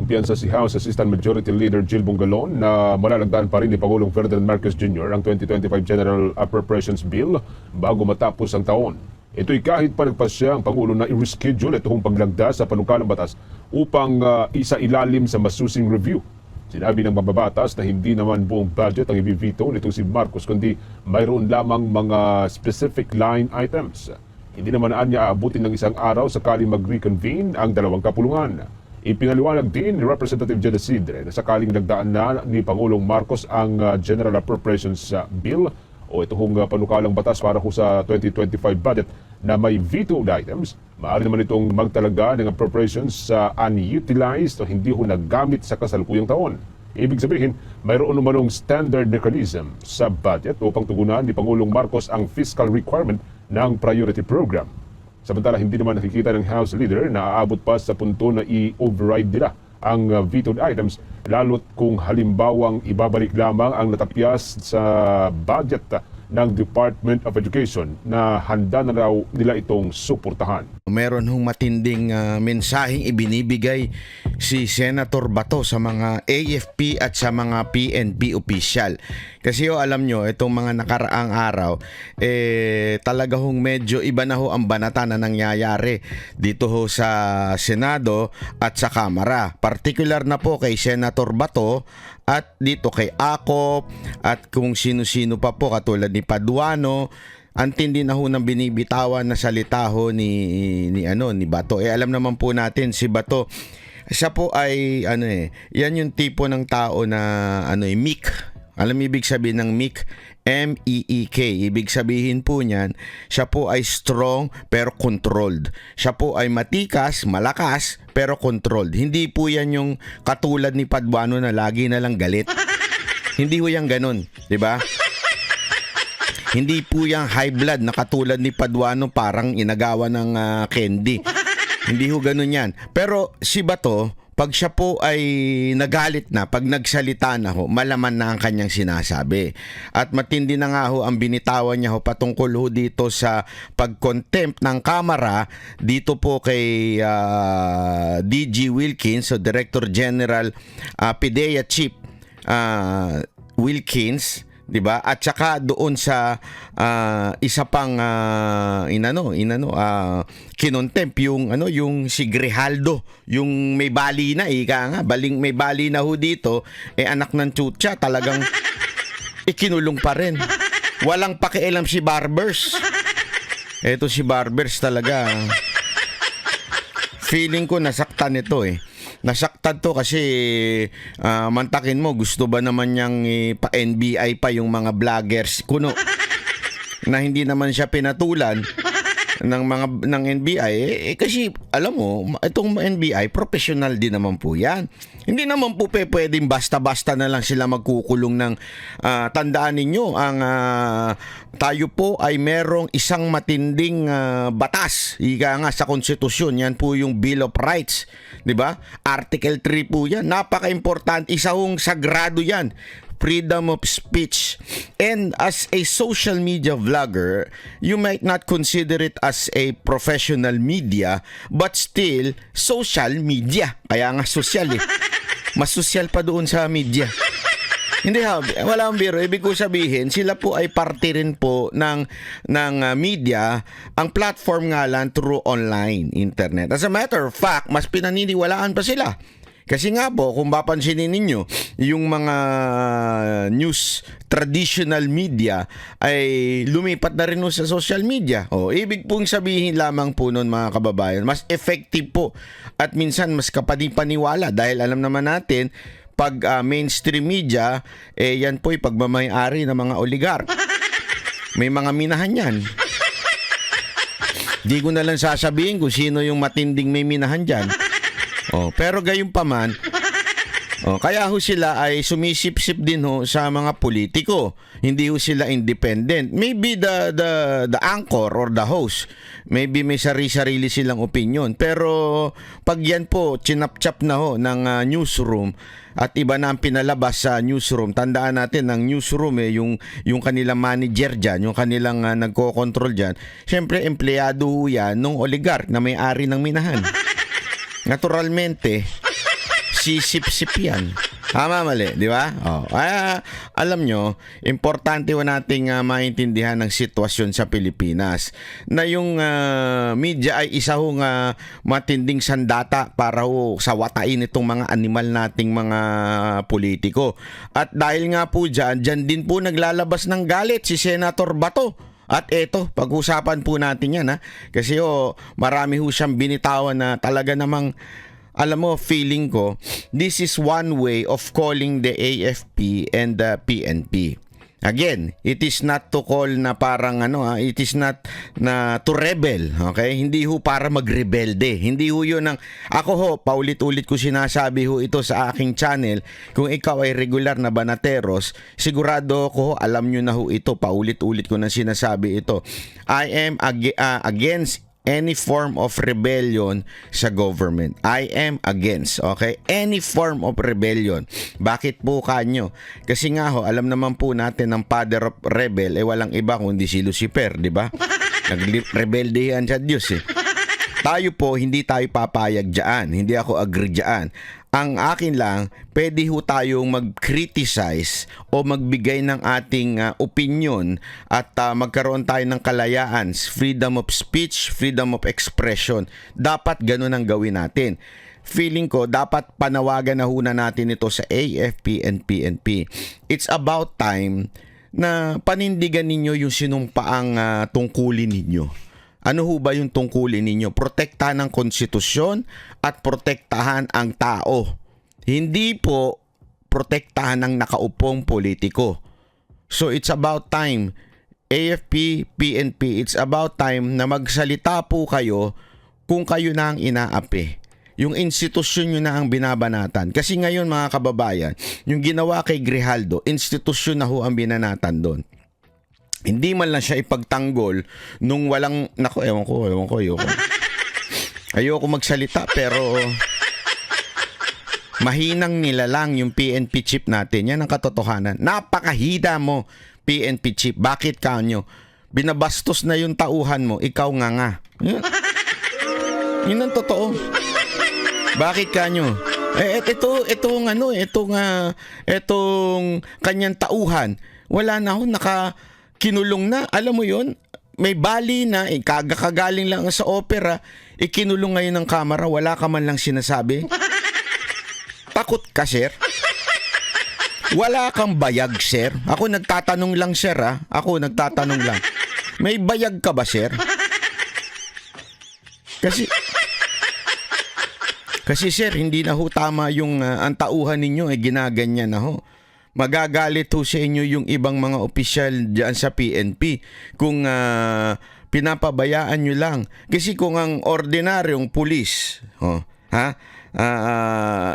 Piyansa si House Assistant Majority Leader Jill Bongalon na malalagdaan pa rin ni Pangulong Ferdinand Marcos Jr. ang 2025 General Appropriations Bill bago matapos ang taon. Ito'y kahit pa nagpasya ang Pangulo na i-reschedule itong paglagda sa panukalang batas upang isa-ilalim sa masusing review. Sinabi ng mababatas na hindi naman buong budget ang i-veto nitong si Marcos kundi mayroon lamang mga specific line items. Hindi naman niya aabutin ng isang araw sakaling mag-reconvene ang dalawang kapulungan. Ipinaliwanag din ni Representative Jed Isidre na sakaling nagdaan na ni Pangulong Marcos ang General Appropriations Bill o itong panukalang batas para sa 2025 budget na may vetoed items, maaari naman itong magtalaga ng appropriations sa unutilized o hindi nagamit sa kasalukuyang taon. Ibig sabihin, mayroon namanong standard mechanism sa budget upang tugunan ni Pangulong Marcos ang fiscal requirement ng priority program. Samantala, hindi naman nakikita ng House Leader na aabot pa sa punto na i-override nila ang vetoed items, lalo't kung halimbawang ibabalik lamang ang natapyas sa budget ng Department of Education na handa na raw nila itong suportahan. Meron hong matinding mensaheng ibinibigay si Senator Bato sa mga AFP at sa mga PNP official. Kasi alam nyo, itong mga nakaraang araw, talaga hong medyo iba na ho ang banata na nangyayari dito ho sa Senado at sa Kamara. Particular na po kay Senator Bato at dito kay Acop at kung sino-sino pa po katulad ni Paduano. Ang tindi na ho ng binibitawan na salita ho ni Bato. Alam naman po natin si Bato, siya po ay yan yung tipo ng tao na meek. Alam ibig sabihin ng meek? M-E-E-K. Ibig sabihin po niyan, siya po ay strong pero controlled. Siya po ay matikas, malakas pero controlled. Hindi po yan yung katulad ni Paduano na lagi na lang galit. Hindi ho yan ganun, di ba? Hindi po yung high blood na katulad ni Paduano parang inagawa ng candy. Hindi ho ganun yan. Pero si Bato, pag siya po ay nagalit na, pag nagsalita na ho, malaman na ang kanyang sinasabi. At matindi na nga ho ang binitawan niya ho patungkol ho dito sa pag-contempt ng Kamara dito po kay DG Wilkins, so Director General PIDEA Chief Wilkins, 'di ba? At saka doon sa isa pang kinontempt yung si Grijaldo, yung may bali na may bali na ho dito, anak ng tsutsa, talagang ikinulong pa rin. Walang pakialam si Barbers. Eto si Barbers talaga. Feeling ko nasaktan ito Nasaktan to kasi mantakin mo, gusto ba naman niyang pa-NBI pa yung mga vloggers kuno na hindi naman siya pinatulan ng NBI kasi alam mo itong NBI professional din naman po yan. Hindi naman po pwedeng basta-basta na lang sila magkukulong ng tandaan ninyo ang tayo po ay merong isang matinding batas ika nga sa konstitusyon, yan po yung Bill of Rights, di ba? Article 3 po yan, napaka-importante, isa hong sagrado yan, freedom of speech. And as a social media vlogger, you might not consider it as a professional media, but still social media. Kaya nga social Mas social pa doon sa media. Hindi wala akong biro. Ibig ko sabihin, sila po ay parte rin po ng media. Ang platform nga lang through online, internet. As a matter of fact, mas pinaniniwalaan pa sila. Kasi nga po, kung mapansinin ninyo, yung mga news traditional media ay lumipat na rin sa social media. Ibig pong sabihin lamang po nun mga kababayan, mas effective po at minsan mas kapanipaniwala dahil alam naman natin, pag mainstream media, yan po ay pagmamayari ng mga oligark. May mga minahan yan. Di ko na lang sasabihin kung sino yung matinding may minahan dyan. Pero gayon pa man, kaya ho sila ay sumisip-sip din ho sa mga politiko. Hindi ho sila independent. Maybe the anchor or the host, maybe may sarili silang opinion. Pero pag yan po, chinap-chap na ho ng newsroom at iba na ang pinalabas sa newsroom. Tandaan natin, ang newsroom yung kanilang manager dyan, yung kanilang nagko-control dyan. Siyempre, empleyado ho yan nung oligark na may-ari ng minahan. Naturalmente, nagsisip-sip yan. Tama, mali, di ba? Oh, alam nyo, importante ho nating maintindihan ng sitwasyon sa Pilipinas na yung media ay isa hong matinding sandata para ho sawatain itong mga animal nating mga politiko. At dahil nga po dyan din po naglalabas ng galit si Senator Bato. At eto, pag-usapan po natin yan, ha? Kasi marami ho siyang binitawan na talaga namang, alam mo, feeling ko, this is one way of calling the AFP and the PNP. Again, it is not to call na parang it is not na to rebel, okay? Hindi ho para magrebelde. Hindi ho yun ang, ako ho, paulit-ulit ko sinasabi ho ito sa aking channel. Kung ikaw ay regular na banateros, sigurado ko ho, alam nyo na ho ito, paulit-ulit ko na sinasabi ito. I am against any form of rebellion sa government. I am against, okay? Any form of rebellion. Bakit po kanyo? Kasi nga ho, alam naman po natin ang father of rebel walang iba kundi si Lucifer, di ba? Nag-rebelde yan sa Diyos eh. Tayo po, hindi tayo papayag dyan. Hindi ako agree dyan. Ang akin lang, pwede ho tayong mag-criticize o magbigay ng ating opinion at magkaroon tayo ng kalayaan, freedom of speech, freedom of expression. Dapat ganun ang gawin natin. Feeling ko, dapat panawagan na huna natin ito sa AFP and PNP. It's about time na panindigan ninyo yung sinumpaang tungkulin ninyo. Ano ho ba yung tungkulin ninyo? Protektahan ang konstitusyon at protektahan ang tao. Hindi po protektahan ang nakaupong politiko. So it's about time, AFP, PNP, it's about time na magsalita po kayo kung kayo na ang inaapi. Yung institusyon nyo na ang binabanatan. Kasi ngayon mga kababayan, yung ginawa kay Grijaldo, institusyon na ho ang binanatan doon. Hindi man lang siya ipagtanggol nung walang, ewan ko. Ayoko magsalita pero mahinang nilalang yung PNP chief natin. Yan ang katotohanan. Napakahida mo, PNP chief. Bakit kanyo? Binabastos na yung tauhan mo, ikaw nga. Yun ang totoo. Bakit kanyo? Itong kanyang tauhan, wala na ho, kinulong na, alam mo yun, may bali na, kagagaling lang sa opera, ikinulong ngayon ng kamera, wala ka man lang sinasabi. Takot ka, sir? Wala kang bayag, sir? Ako nagtatanong lang, sir, ha? Ako nagtatanong lang. May bayag ka ba, sir? Kasi sir, hindi na ho tama yung ang tauhan ninyo ay ginaganyan na ho. Magagalit ho sa inyo yung ibang mga opisyal dyan sa PNP kung pinapabayaan nyo lang. Kasi kung ang ordinaryong pulis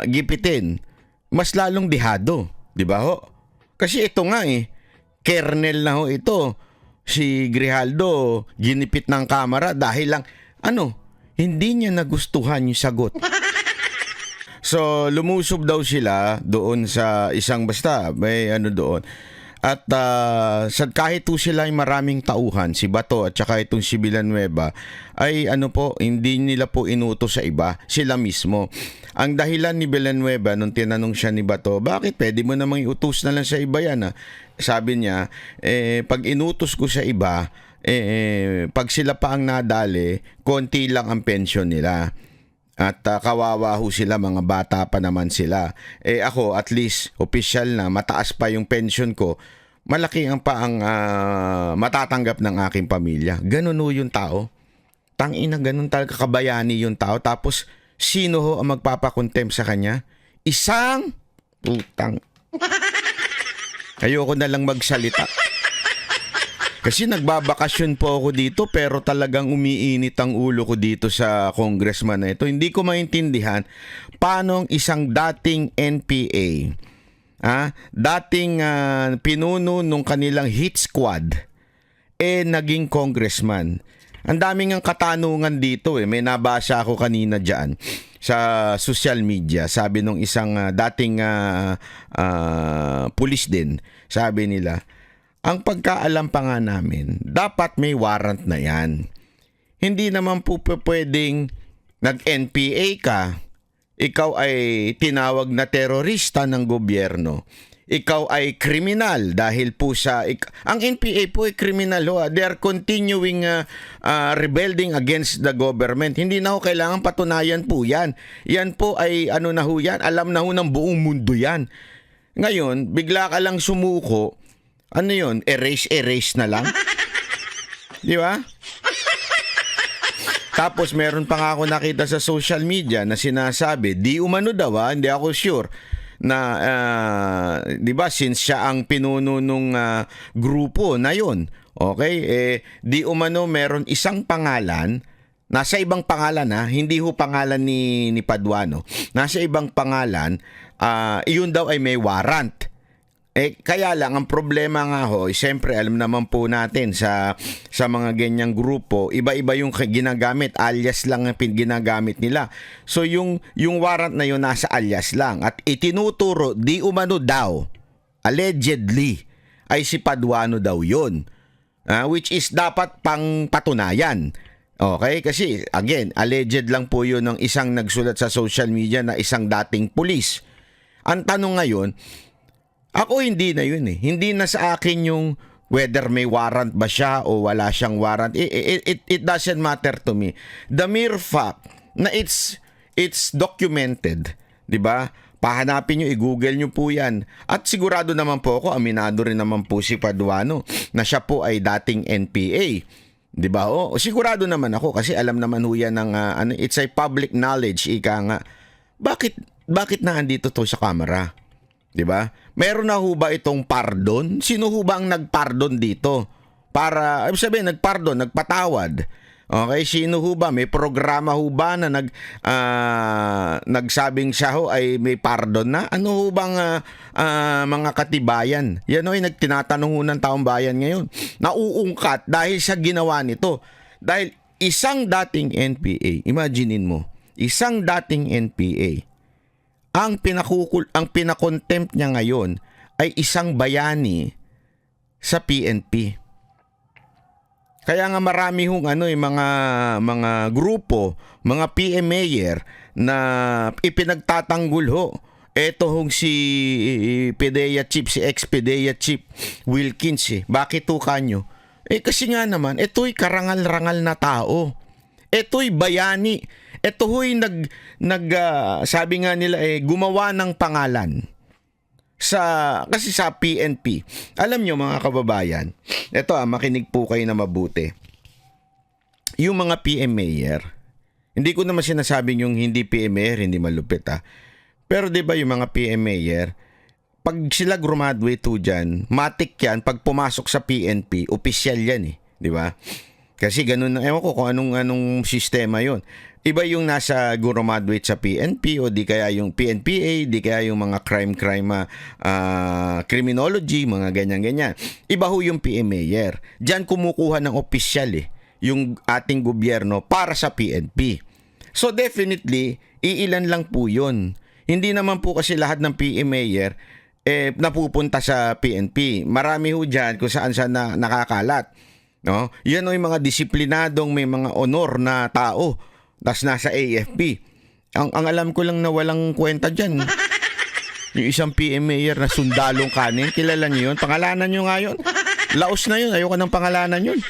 gipitin, mas lalong dihado. Di ba ho? Kasi ito nga kernel na ho ito. Si Grijaldo ginipit ng kamera dahil lang, hindi niya nagustuhan yung sagot. So, lumusob daw sila doon sa isang may doon. At kahit po sila ay maraming tauhan, si Bato at saka itong si Villanueva, ay hindi nila po inutos sa iba, sila mismo. Ang dahilan ni Villanueva nung tinanong siya ni Bato, bakit pwede mo namang iutos na lang sa iba yan? Sabi niya, pag inutos ko sa iba, pag sila pa ang nadali, konti lang ang pensyon nila. At kawawa ho sila, mga bata pa naman sila. Ako, at least, official na, mataas pa yung pension ko. Malaki ang matatanggap ng aking pamilya. Ganun ho yung tao. Tangina, ganun talaga kabayani yung tao. Tapos, sino ho ang magpapakontem sa kanya? Isang putang. Ayoko na lang magsalita. Kasi nagbabakasyon po ako dito pero talagang umiinit ang ulo ko dito sa congressman na ito. Hindi ko maintindihan paano isang dating NPA, dating pinuno nung kanilang hit squad, naging congressman. Ang daming ang katanungan dito May nabasa ako kanina dyan sa social media. Sabi nung isang dating pulis din, sabi nila, ang pagkaalam pa nga namin, dapat may warrant na yan. Hindi naman po pwedeng nag-NPA ka, ikaw ay tinawag na terorista ng gobyerno. Ikaw ay kriminal dahil po ang NPA po ay kriminal ho. They are continuing rebelling against the government. Hindi na ho kailangan patunayan po yan. Yan po ay ano na ho yan. Alam na ho ng buong mundo yan. Ngayon, bigla ka lang sumuko. Ano yun? Erase na lang? Di ba? Tapos meron pa nga ako nakita sa social media na sinasabi, di umano daw hindi ako sure, na 'di ba since siya ang pinuno nung grupo na 'yon. Okay? Di umano meron isang pangalan, nasa ibang pangalan hindi ho pangalan ni Paduano. Nasa ibang pangalan, iyon daw ay may warrant. Kaya lang ang problema nga ho, siyempre alam naman po natin sa mga ganyang grupo, iba-iba yung ginagamit, alias lang ang ginagamit nila. So yung warrant na yun nasa alias lang at itinuturo di umano daw, allegedly ay si Paduano daw yun. Which is dapat pang patunayan. Okay? Kasi again, alleged lang po yun ng isang nagsulat sa social media na isang dating pulis. Ang tanong ngayon, ako hindi na yun Hindi na sa akin yung whether may warrant ba siya o wala siyang warrant. It doesn't matter to me. The mere fact na it's documented, 'di ba? Pahanapin nyo, i-google nyo po yan. At sigurado naman po ako, aminado rin naman po si Paduano na siya po ay dating NPA. 'Di ba? Sigurado naman ako kasi alam naman ho yan ng it's a public knowledge, ika nga. Bakit na andito to sa camera? 'Di ba? Meron na ho ba itong pardon? Sino ho ba ang nagpardon dito? Para sabihin nagpardon, nagpatawad. Okay, sino ho ba? May programa ho ba na nagsabing siya ho ay may pardon na? Ano ho bang mga katibayan? Yan ho ay nagtinatanong ho ng taong bayan ngayon. Nauungkat dahil sa ginawa nito. Dahil isang dating NPA, imaginein mo, isang dating NPA, ang pinakontempt niya ngayon ay isang bayani sa PNP. Kaya nga marami hong mga grupo, mga PMAyer na ipinagtatanggol ho. Ito hong si PDEA Chief, si ex-PDEA Chief Wilkins Bakit ho kanyo? Kasi nga naman, ito'y karangal-rangal na tao. Ito'y bayani. Ito ho'y sabi nga nila gumawa ng pangalan kasi sa PNP. Alam nyo mga kababayan, ito makinig po kayo na mabuti. Yung mga PMAyer, hindi ko naman sinasabing yung hindi PMAyer hindi malupit Pero 'di ba yung mga PMAyer, pag sila graduate dyan, matik yan pag pumasok sa PNP, opisyal yan 'di ba? Kasi ganun na, ewan ko kung anong sistema yon. Iba yung nasa graduate sa PNP o di kaya yung PNPA, di kaya yung mga crime criminology, mga ganyan-ganyan. Iba ho yung PMAyer. Diyan kumukuha ng opisyal yung ating gobyerno para sa PNP. So definitely, iilan lang po yun. Hindi naman po kasi lahat ng PMAyer napupunta sa PNP. Marami ho dyan kung saan na nakakalat. No? Yan o yung mga disiplinadong may mga honor na tao. Tas nasa AFP. Ang alam ko lang na walang kwenta dyan. Yung isang PMAyer na sundalong kanin. Kilala niyo yun? Pangalanan nyo nga yun. Laos na yun. Ayoko ng pangalanan yun.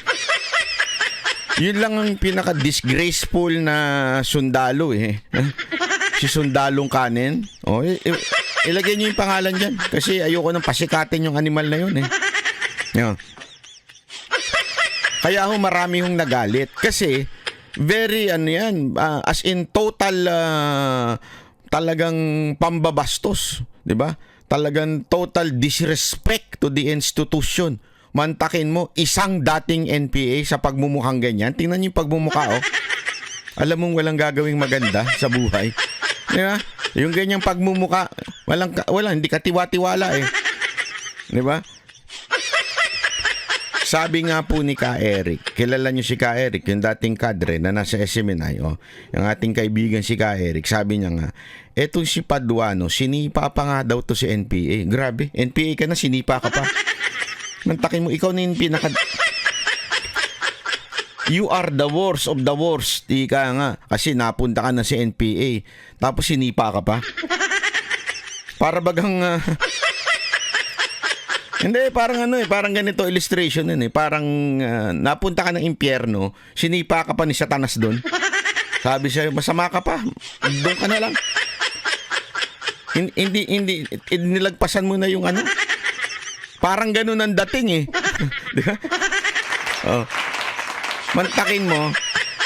Yun lang ang pinaka-disgraceful na sundalo Si sundalong kanin. Ilagay nyo yung pangalan dyan. Kasi ayoko nang pasikatin yung animal na yun Yan. Kaya ho marami hong nagalit. Kasi very as in total talagang pambabastos, 'di ba? Talagang total disrespect to the institution. Mantakin mo isang dating NPA sa pagmumukhang ganyan. Tingnan niyo yung pagmumukha Alam mong walang gagawing maganda sa buhay. 'Di ba? Yung ganyang pagmumukha, hindi katiwa-tiwala 'Di ba? Sabi nga po ni Ka Eric, kilala niyo si Ka Eric, yung dating kadre na nasa SMNI, yung ating kaibigan si Ka Eric, sabi niya nga, etong si Paduano, sinipa pa nga daw to si NPA. Grabe, NPA ka na, sinipa ka pa. Mantakin mo, ikaw na yung You are the worst of the worst. Ika nga. Kasi napunta ka na si NPA. Tapos sinipa ka pa. Para bagang... hindi, parang parang ganito illustration yun eh. Parang napunta ka ng impyerno, sinipa ka pa ni Satanas doon. Sabi siya, masama ka pa. Doon ka na lang. Hindi, nilagpasan mo na yung ano. Parang ganun ang dating eh. Di ba? Oh. Mantakin mo,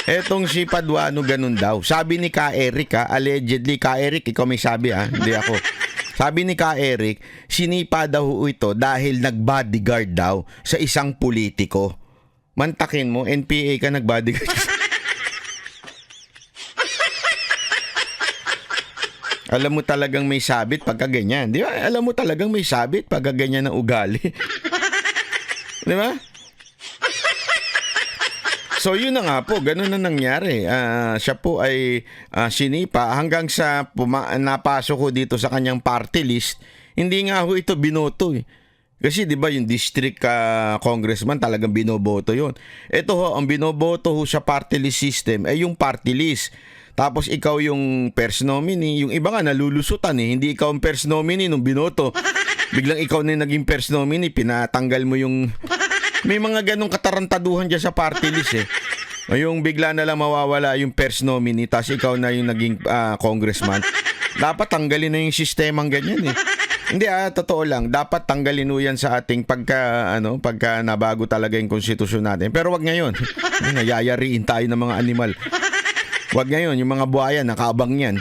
etong si Paduano ganun daw. Sabi ni Ka Eric allegedly, Ka Eric, ikaw may sabi hindi ako. Sabi ni Ka Eric, sinipa daw ito dahil nag-bodyguard daw sa isang politiko. Mantakin mo, NPA ka nag-bodyguard. Alam mo talagang may sabit pagka ganyan. Di ba? Alam mo talagang may sabit pagka ganyan ng ugali. Di ba? So yun na nga po, ganun na nangyari. Siya po ay sinipa hanggang sa napasok ko dito sa kanyang party list. Hindi nga ho ito binoto eh. Kasi 'di ba yung district congressman talagang binoboto 'yon. Ito ho ang binoboto ho sa party list system ay yung party list. Tapos ikaw yung first nominee, yung iba nga nalulusutan eh. Hindi ikaw ang first nominee nung binoto. Biglang ikaw na yung naging first nominee, pinatanggal mo yung... May mga ganong katarantaduhan dyan sa party list eh. Yung bigla na lang mawawala yung first nominee, tapos ikaw na yung naging congressman. Dapat tanggalin na yung sistemang ganyan eh. Hindi totoo lang. Dapat tanggalin mo yan sa ating pagka nabago talaga yung konstitusyon natin. Pero wag ngayon. Nayayariin tayo ng mga animal. Wag ngayon, yung mga buhaya, nakaabang yan.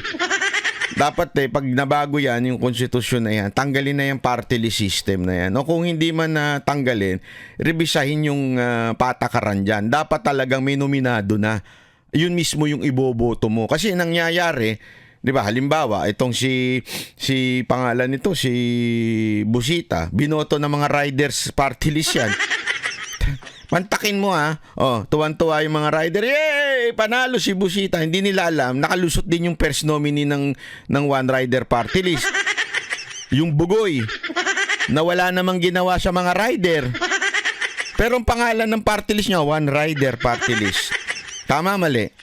Dapat pag nabago yan, yung konstitusyon na yan, tanggalin na yung party list system na yan. O kung hindi man tanggalin, revisahin yung patakaran dyan. Dapat talagang may nominado na. Yun mismo yung iboboto mo. Kasi nangyayari, di ba, halimbawa, itong si pangalan nito, si Busita, binoto ng mga riders party list yan. Mantakin mo tuwan-tuwa yung mga rider. Yay! Panalo si Busita. Hindi nila alam, nakalusot din yung first nominee ng One Rider Party List. Yung Bugoy, na wala namang ginawa sa mga rider. Pero ang pangalan ng party list niya, One Rider Party List. Tama, mali?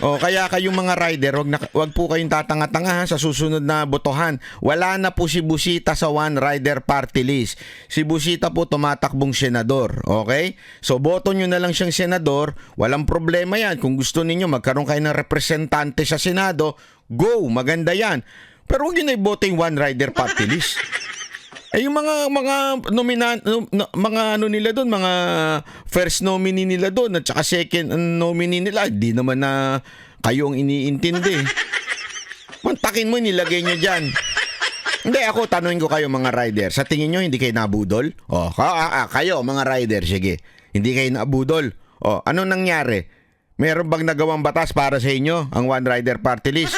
Kaya kayong mga rider, wag po kayong tatanga-tanga sa susunod na botohan. Wala na po si Busita sa One Rider Party List. Si Busita po tumatakbong senador. Okay? So, boto nyo na lang siyang senador. Walang problema yan. Kung gusto ninyo magkaroon kayo ng representante sa Senado, go! Maganda yan. Pero huwag nyo na iboto yung One Rider Party List. Yung mga nila doon, mga first nominee nila doon at saka second nominee nila, hindi naman na kayo ang iniintindi. Mantakin mo, nilagay nyo dyan. Hindi, ako tanungin ko kayo mga rider, sa tingin nyo hindi kayo nabudol? Kayo mga rider, sige. Hindi kayo nabudol. Anong nangyari? Meron bang nagawang batas para sa inyo ang One Rider Party List?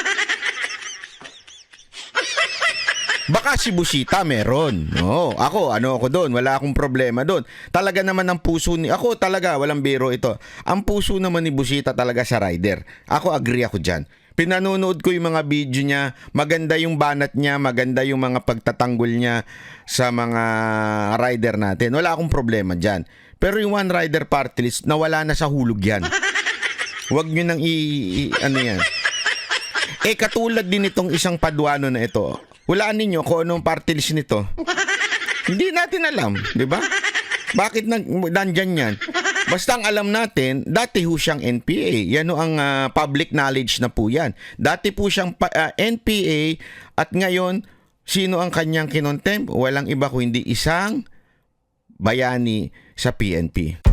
Baka si Busita meron. Ako doon. Wala akong problema doon. Talaga naman ang puso ako talaga, walang biro ito. Ang puso naman ni Busita talaga sa rider. Ako agree ako dyan. Pinanonood ko yung mga video niya. Maganda yung banat niya. Maganda yung mga pagtatanggol niya sa mga rider natin. Wala akong problema dyan. Pero yung One Rider Party List, nawala na sa hulog yan. Huwag nyo nang ano yan. Katulad din itong isang Paduano na ito. Hulaan ninyo kung anong party list nito. Hindi natin alam, di ba? Bakit nandyan yan? Basta ang alam natin, dati ho siyang NPA. Yan ho ang public knowledge na po yan. Dati po siyang NPA at ngayon, sino ang kanyang kinontempt? Walang iba kundi isang bayani sa PNP.